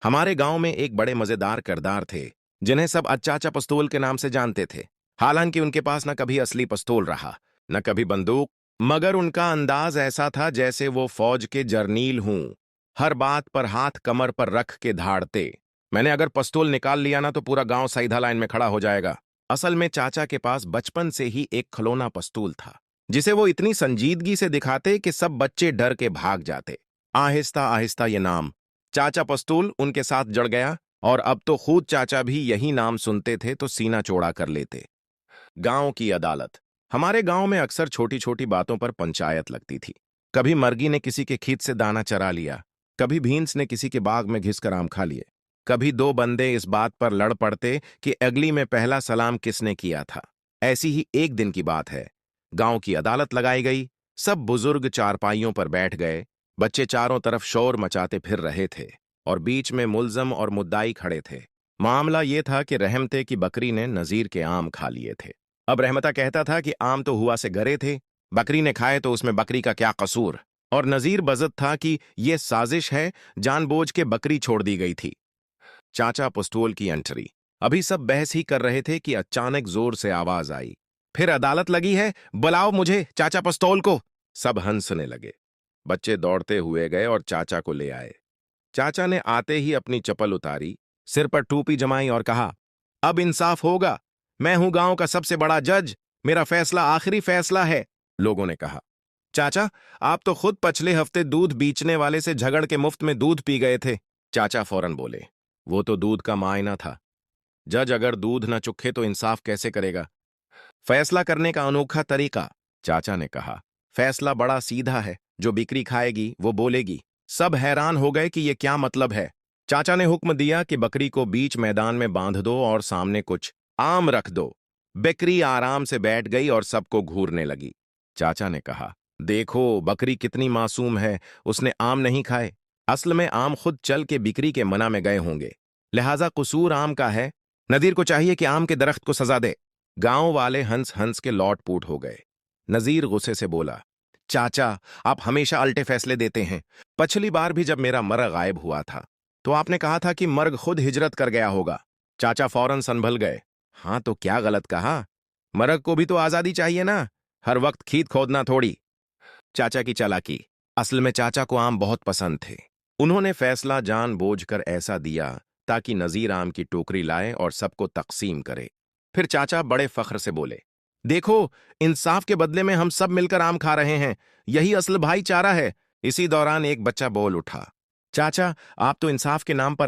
हमारे गांव में एक बड़े मजेदार किरदार थे जिन्हें सब चाचा पिस्तौल के नाम से जानते थे। हालांकि उनके पास न कभी असली पिस्तौल रहा, न कभी बंदूक, मगर उनका अंदाज ऐसा था जैसे वो फौज के जर्नील हों। हर बात पर हाथ कमर पर रख के धाड़ते। मैंने अगर पिस्तौल निकाल लिया ना तो पूरा गांव सीधा लाइन में खड़ा हो जाएगा। असल में चाचा के पास बचपन से ही एक खिलौना पिस्तौल था, जिसे वो इतनी संजीदगी से दिखाते कि सब बच्चे डर के भाग जाते। आहिस्ता आहिस्ता ये नाम चाचा पिस्तौल उनके साथ जड़ गया, और अब तो खुद चाचा भी यही नाम सुनते थे तो सीना चौड़ा कर लेते। गांव की अदालत। हमारे गांव में अक्सर छोटी छोटी बातों पर पंचायत लगती थी। कभी मर्गी ने किसी के खेत से दाना चरा लिया, कभी भींस ने किसी के बाग में घिसकर आम खा लिए, कभी दो बंदे इस बात पर लड़ पड़ते कि अगली में पहला सलाम किसने किया था। ऐसी ही एक दिन की बात है। गांव की अदालत लगाई गई। सब बुजुर्ग चारपाइयों पर बैठ गए। बच्चे चारों तरफ शोर मचाते फिर रहे थे, और बीच में मुल्जम और मुद्दाई खड़े थे। मामला ये था कि रहमते की बकरी ने नजीर के आम खा लिए थे। अब रहमता कहता था कि आम तो हुआ से गरे थे, बकरी ने खाए तो उसमें बकरी का क्या कसूर। और नजीर बजत था कि यह साजिश है, जानबूझ के बकरी छोड़ दी गई थी। चाचा पिस्तौल की एंट्री। अभी सब बहस ही कर रहे थे कि अचानक जोर से आवाज आई, फिर अदालत लगी है, बुलाओ मुझे चाचा पिस्तौल को। सब हंसने लगे। बच्चे दौड़ते हुए गए और चाचा को ले आए। चाचा ने आते ही अपनी चप्पल उतारी, सिर पर टोपी जमाई और कहा, अब इंसाफ होगा। मैं हूं गांव का सबसे बड़ा जज, मेरा फैसला आखिरी फैसला है। लोगों ने कहा, चाचा, आप तो खुद पिछले हफ्ते दूध बेचने वाले से झगड़ के मुफ्त में दूध पी गए थे। चाचा फौरन बोले, वो तो दूध का मायना था। जज अगर दूध न चुखे तो इंसाफ कैसे करेगा? फैसला करने का अनोखा तरीका। चाचा ने कहा, फैसला बड़ा सीधा है, जो बिक्री खाएगी वो बोलेगी। सब हैरान हो गए कि ये क्या मतलब है। चाचा ने हुक्म दिया कि बकरी को बीच मैदान में बांध दो और सामने कुछ आम रख दो। बकरी आराम से बैठ गई और सबको घूरने लगी। चाचा ने कहा, देखो बकरी कितनी मासूम है, उसने आम नहीं खाए। असल में आम खुद चल के बिक्री के मना में गए होंगे, लिहाजा कसूर आम का है। नजीर को चाहिए कि आम के दरख्त को सजा दे। गांव वाले हंस हंस के लौट पूट हो गए। नजीर गुस्से से बोला, चाचा, आप हमेशा अल्टे फैसले देते हैं। पिछली बार भी जब मेरा मर्ग गायब हुआ था तो आपने कहा था कि मर्ग खुद हिजरत कर गया होगा। चाचा फौरन संभल गए। हाँ तो क्या गलत कहा? मर्ग को भी तो आजादी चाहिए ना, हर वक्त खेत खोदना थोड़ी। चाचा की चालाकी। असल में चाचा को आम बहुत पसंद थे। उन्होंने फैसला जानबूझकर ऐसा दिया ताकि नजीर आम की टोकरी लाए और सबको तकसीम करे। फिर चाचा बड़े फख्र से बोले, देखो, इंसाफ के बदले में हम सब मिलकर आम खा रहे हैं, यही असल भाईचारा है। इसी दौरान एक बच्चा बोल उठा, चाचा, आप तो इंसाफ के नाम पर